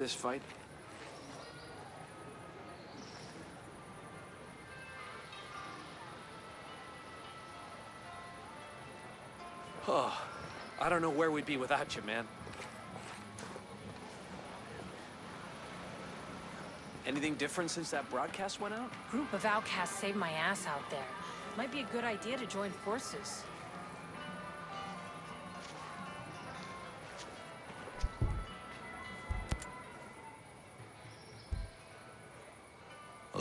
this fight? Oh, I don't know where we'd be without you, man. Anything different since that broadcast went out? Group of outcasts saved my ass out there. Might be a good idea to join forces.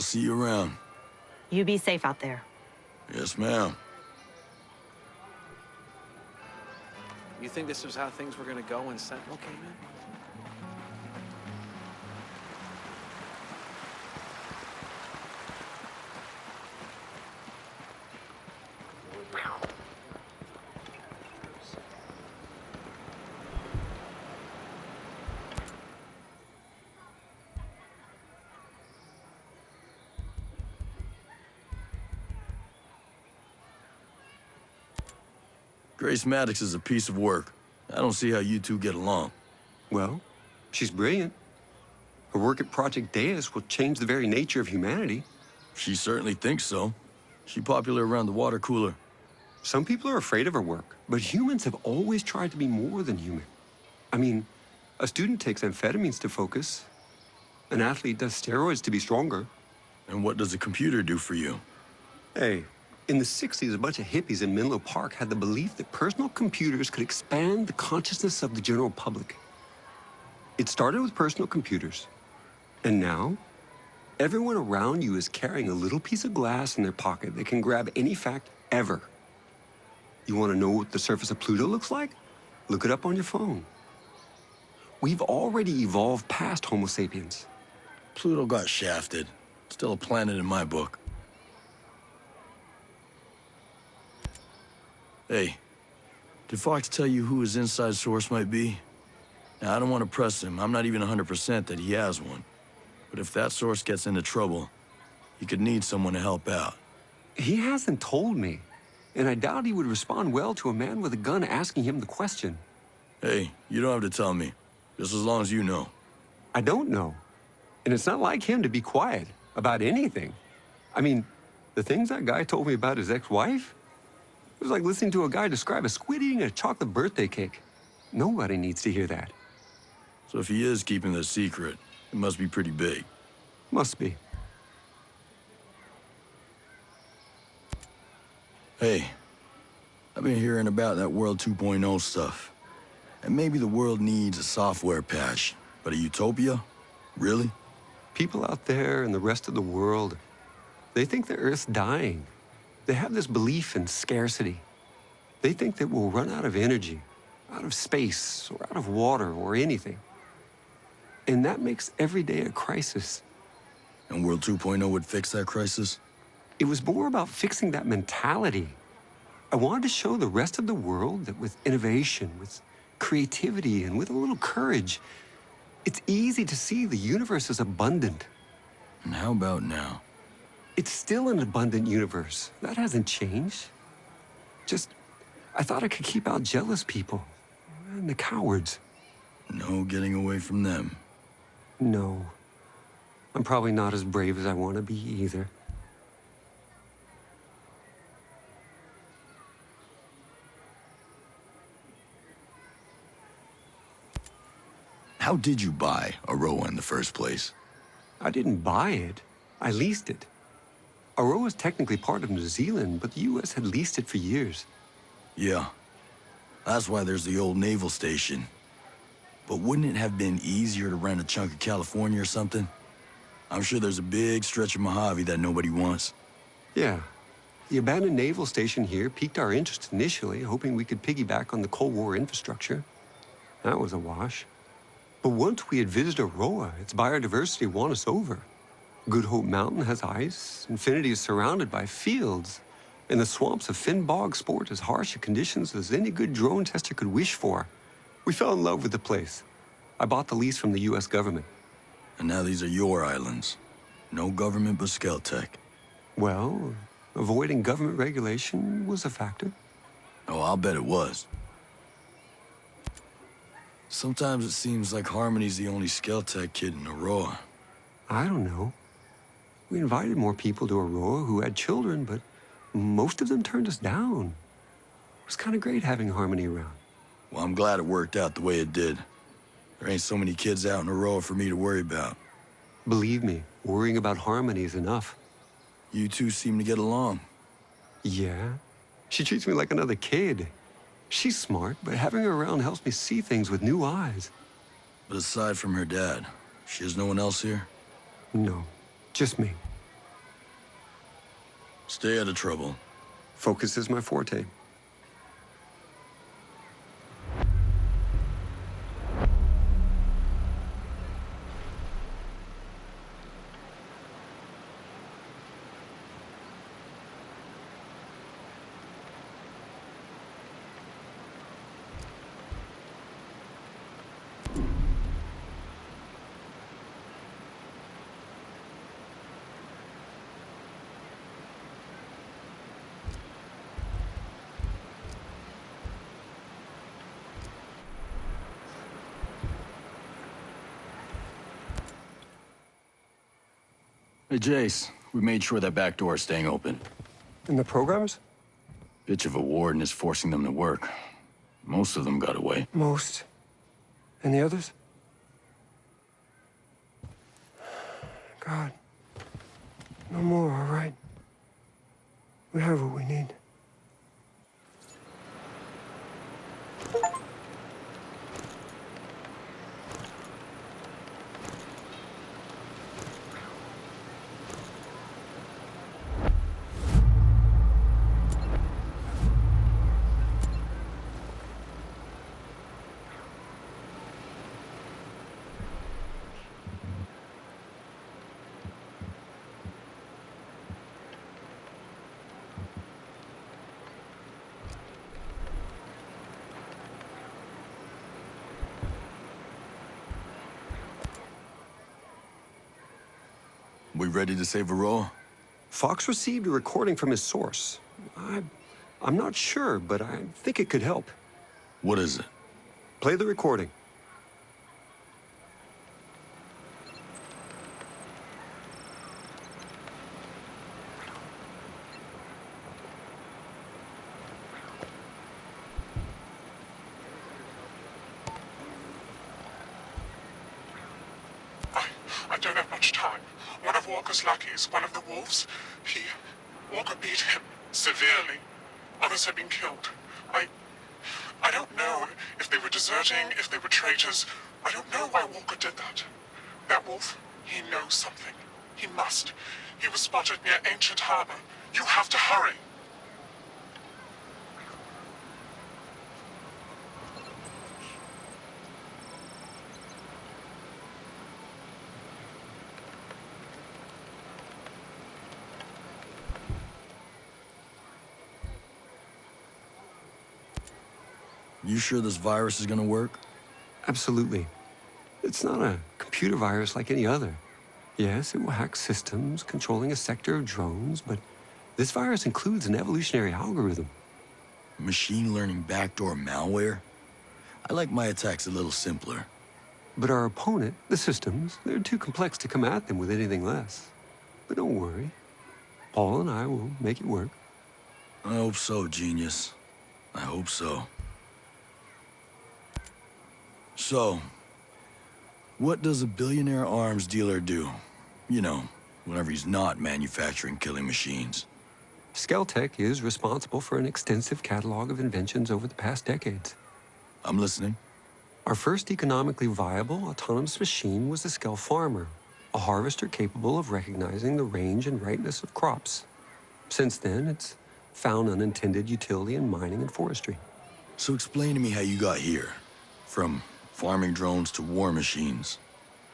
I'll see you around. You be safe out there. Yes, ma'am. You think this was how things were gonna go when Sentinel came in? Grace Maddox is a piece of work. I don't see how you two get along. Well, she's brilliant. Her work at Project Deus will change the very nature of humanity. She certainly thinks so. She popular around the water cooler. Some people are afraid of her work, but humans have always tried to be more than human. I mean, a student takes amphetamines to focus. An athlete does steroids to be stronger. And what does a computer do for you? Hey, in the 60s, a bunch of hippies in Menlo Park had the belief that personal computers could expand the consciousness of the general public. It started with personal computers. And now, everyone around you is carrying a little piece of glass in their pocket that can grab any fact ever. You want to know what the surface of Pluto looks like? Look it up on your phone. We've already evolved past Homo sapiens. Pluto got shafted. Still a planet in my book. Hey, did Fox tell you who his inside source might be? Now, I don't want to press him. I'm not even 100% that he has one. But if that source gets into trouble, he could need someone to help out. He hasn't told me, and I doubt he would respond well to a man with a gun asking him the question. Hey, you don't have to tell me, just as long as you know. I don't know. And it's not like him to be quiet about anything. I mean, the things that guy told me about his ex-wife, it was like listening to a guy describe a squid eating a chocolate birthday cake. Nobody needs to hear that. So if he is keeping this secret, it must be pretty big. Must be. Hey, I've been hearing about that World 2.0 stuff. And maybe the world needs a software patch, but a utopia? Really? People out there in the rest of the world, they think the Earth's dying. They have this belief in scarcity. They think that we'll run out of energy, out of space, or out of water, or anything. And that makes every day a crisis. And World 2.0 would fix that crisis? It was more about fixing that mentality. I wanted to show the rest of the world that with innovation, with creativity, and with a little courage, it's easy to see the universe is abundant. And how about now? It's still an abundant universe. That hasn't changed. Just, I thought I could keep out jealous people and the cowards. No getting away from them. No. I'm probably not as brave as I want to be either. How did you buy Aroa in the first place? I didn't buy it. I leased it. Aroa is technically part of New Zealand, but the U.S. had leased it for years. Yeah. That's why there's the old naval station. But wouldn't it have been easier to rent a chunk of California or something? I'm sure there's a big stretch of Mojave that nobody wants. Yeah. The abandoned naval station here piqued our interest initially, hoping we could piggyback on the Cold War infrastructure. That was a wash. But once we had visited Aroa, its biodiversity won us over. Good Hope Mountain has ice, Infinity is surrounded by fields, and the swamps of Finn Bog sport as harsh conditions as any good drone tester could wish for. We fell in love with the place. I bought the lease from the U.S. government. And now these are your islands. No government but Skeltech. Well, avoiding government regulation was a factor. Oh, I'll bet it was. Sometimes it seems like Harmony's the only Skeltech kid in Aurora. I don't know. We invited more people to Aurora who had children, but most of them turned us down. It was kind of great having Harmony around. Well, I'm glad it worked out the way it did. There ain't so many kids out in Aurora for me to worry about. Believe me, worrying about Harmony is enough. You two seem to get along. Yeah? She treats me like another kid. She's smart, but having her around helps me see things with new eyes. But aside from her dad, she has no one else here? No, just me. Stay out of trouble. Focus is my forte. Hey, Jace, we made sure that back door is staying open. And the programmers? Bitch of a warden is forcing them to work. Most of them got away. Most. And the others? God. No more, all right? We have what we need. We ready to save Aurora? Fox received a recording from his source. I'm not sure, but I think it could help. What is it? Play the recording. I don't have much time. One of Walker's lackeys, one of the wolves, Walker beat him severely. Others have been killed. I don't know if they were deserting, if they were traitors. I don't know why Walker did that. That wolf, he knows something. He must. He was spotted near Ancient Harbor. You have to hurry. You sure this virus is gonna work? Absolutely. It's not a computer virus like any other. Yes, it will hack systems, controlling a sector of drones, but this virus includes an evolutionary algorithm. Machine learning backdoor malware? I like my attacks a little simpler. But our opponent, the systems, they're too complex to come at them with anything less. But don't worry. Paul and I will make it work. I hope so, genius. I hope so. So, what does a billionaire arms dealer do? You know, whenever he's not manufacturing killing machines. Skeltech is responsible for an extensive catalog of inventions over the past decades. I'm listening. Our first economically viable autonomous machine was the Skel Farmer, a harvester capable of recognizing the range and ripeness of crops. Since then, it's found unintended utility in mining and forestry. So explain to me how you got here. From farming drones to war machines.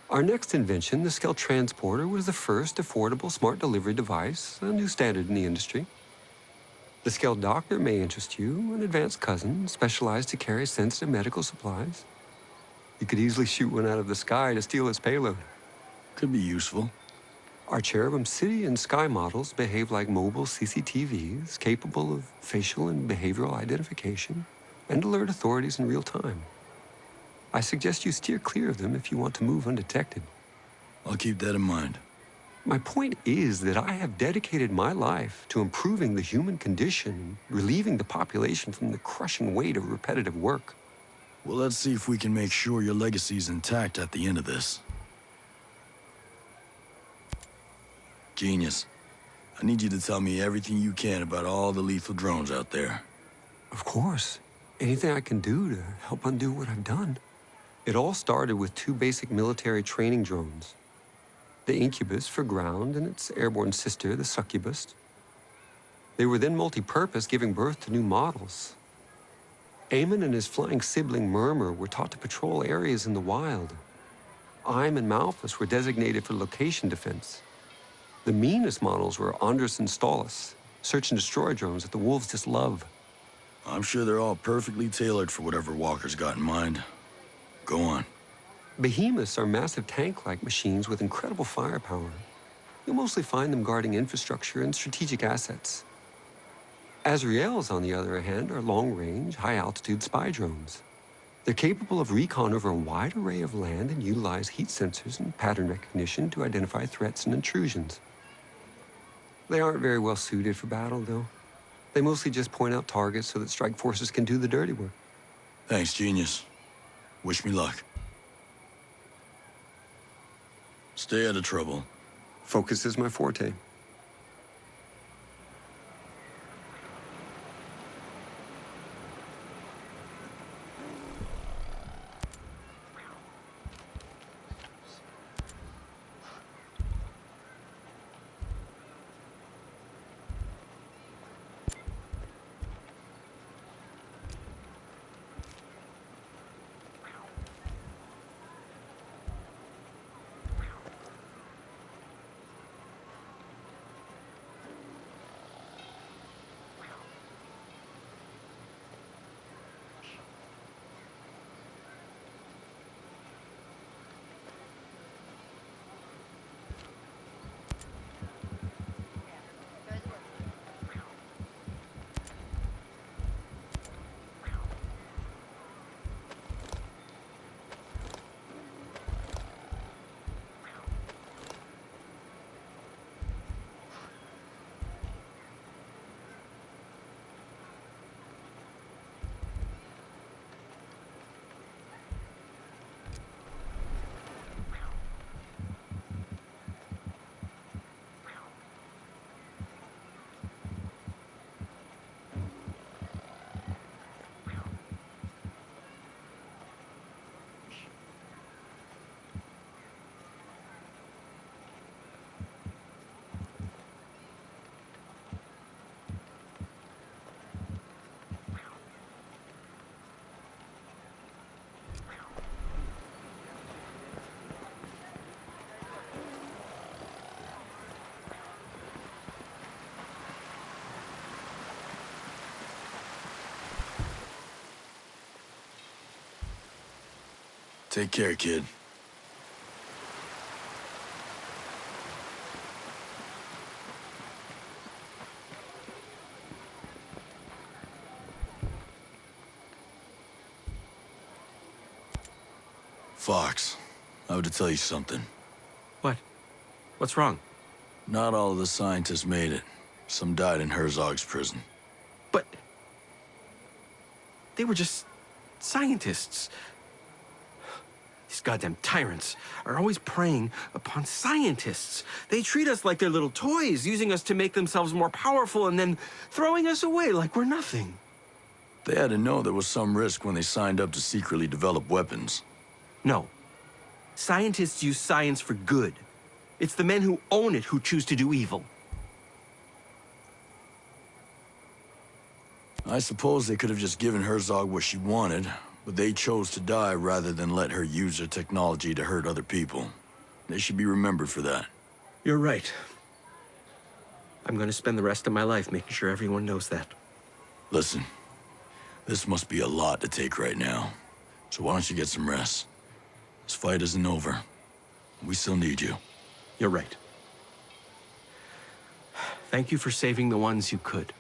Our next invention, the Skel Transporter, was the first affordable smart delivery device, a new standard in the industry. The Skel Doctor may interest you, an advanced cousin specialized to carry sensitive medical supplies. You could easily shoot one out of the sky to steal its payload. Could be useful. Our Cherubim City and Sky models behave like mobile CCTVs, capable of facial and behavioral identification, and alert authorities in real time. I suggest you steer clear of them if you want to move undetected. I'll keep that in mind. My point is that I have dedicated my life to improving the human condition, relieving the population from the crushing weight of repetitive work. Well, let's see if we can make sure your legacy's intact at the end of this. Genius. I need you to tell me everything you can about all the lethal drones out there. Of course. Anything I can do to help undo what I've done. It all started with 2 basic military training drones. The Incubus for ground and its airborne sister, the Succubus. They were then multi-purpose, giving birth to new models. Eamon and his flying sibling Murmur were taught to patrol areas in the wild. Ime and Malphus were designated for location defense. The meanest models were Andres and Stalis, search and destroy drones that the wolves just love. I'm sure they're all perfectly tailored for whatever Walker's got in mind. Go on. Behemoths are massive tank-like machines with incredible firepower. You'll mostly find them guarding infrastructure and strategic assets. Azraels, on the other hand, are long-range, high-altitude spy drones. They're capable of recon over a wide array of land and utilize heat sensors and pattern recognition to identify threats and intrusions. They aren't very well suited for battle, though. They mostly just point out targets so that strike forces can do the dirty work. Thanks, genius. Wish me luck. Stay out of trouble. Focus is my forte. Take care, kid. Fox, I have to tell you something. What? What's wrong? Not all of the scientists made it. Some died in Herzog's prison. But... they were just scientists. These goddamn tyrants are always preying upon scientists. They treat us like they're little toys, using us to make themselves more powerful and then throwing us away like we're nothing. They had to know there was some risk when they signed up to secretly develop weapons. No. Scientists use science for good. It's the men who own it who choose to do evil. I suppose they could have just given Herzog what she wanted, but they chose to die rather than let her use her technology to hurt other people. They should be remembered for that. You're right. I'm going to spend the rest of my life making sure everyone knows that. Listen, this must be a lot to take right now. So why don't you get some rest? This fight isn't over. We still need you. You're right. Thank you for saving the ones you could.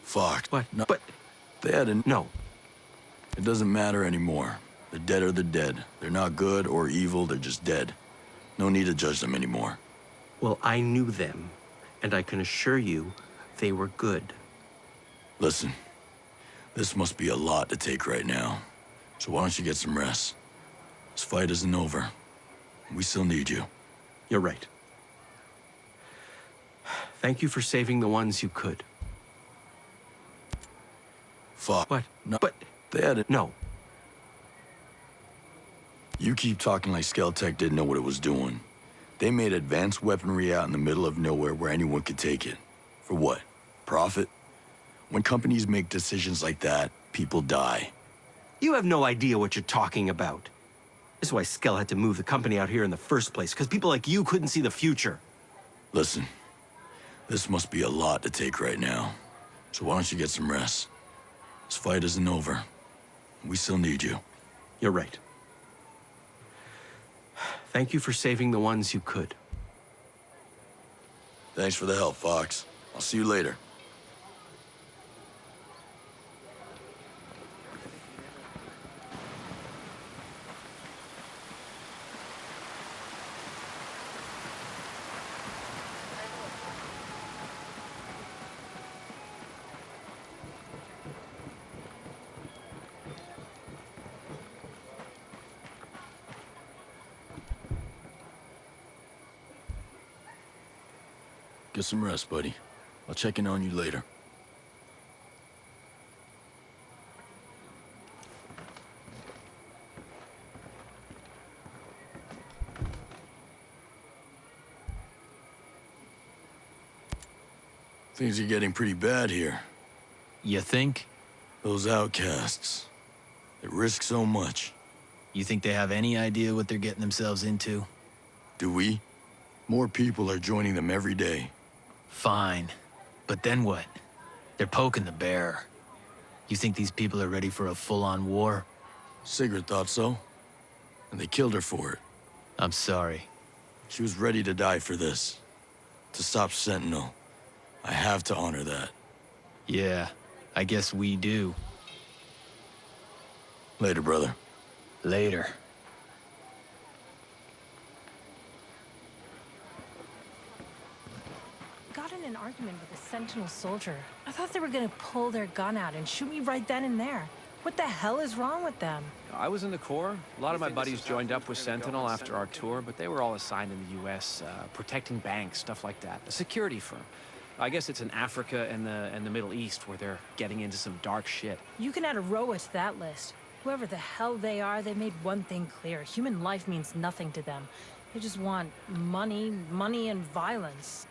Fox. What? No, But... they had to... no. It doesn't matter anymore. The dead are the dead. They're not good or evil, they're just dead. No need to judge them anymore. Well, I knew them, and I can assure you they were good. Listen, this must be a lot to take right now. So why don't you get some rest? This fight isn't over. We still need you. You're right. Thank you for saving the ones you could. Fuck. What? No, But they had it. no. You keep talking like Skeltech didn't know what it was doing. They made advanced weaponry out in the middle of nowhere where anyone could take it. For what? Profit? When companies make decisions like that, people die. You have no idea what you're talking about. This is why Skell had to move the company out here in the first place, because people like you couldn't see the future. Listen, this must be a lot to take right now. So why don't you get some rest? This fight isn't over. We still need you. You're right. Thank you for saving the ones you could. Thanks for the help, Fox. I'll see you later. Get some rest, buddy. I'll check in on you later. Things are getting pretty bad here. You think? Those outcasts. They risk so much. You think they have any idea what they're getting themselves into? Do we? More people are joining them every day. Fine. But then what? They're poking the bear. You think these people are ready for a full-on war? Sigurd thought so. And they killed her for it. I'm sorry. She was ready to die for this. To stop Sentinel. I have to honor that. Yeah, I guess we do. Later, brother. Later. Got in an argument with a Sentinel soldier. I thought they were gonna pull their gun out and shoot me right then and there. What the hell is wrong with them? I was in the Corps. A lot of my buddies joined up with Sentinel after our tour, but they were all assigned in the U.S., protecting banks, stuff like that. A security firm. I guess it's in Africa and the Middle East where they're getting into some dark shit. You can add a Roa to that list. Whoever the hell they are, they made one thing clear. Human life means nothing to them. They just want money, money and violence.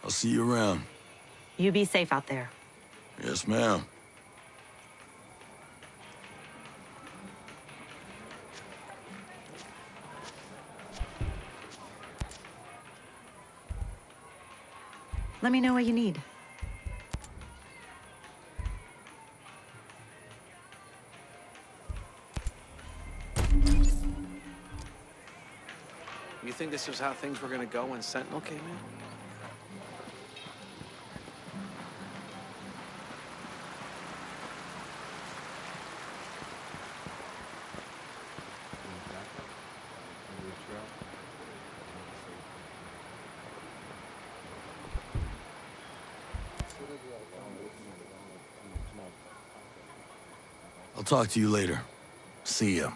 I'll see you around. You be safe out there. Yes, ma'am. Let me know what you need. You think this is how things were gonna go when Sentinel came in? I'll talk to you later. See ya.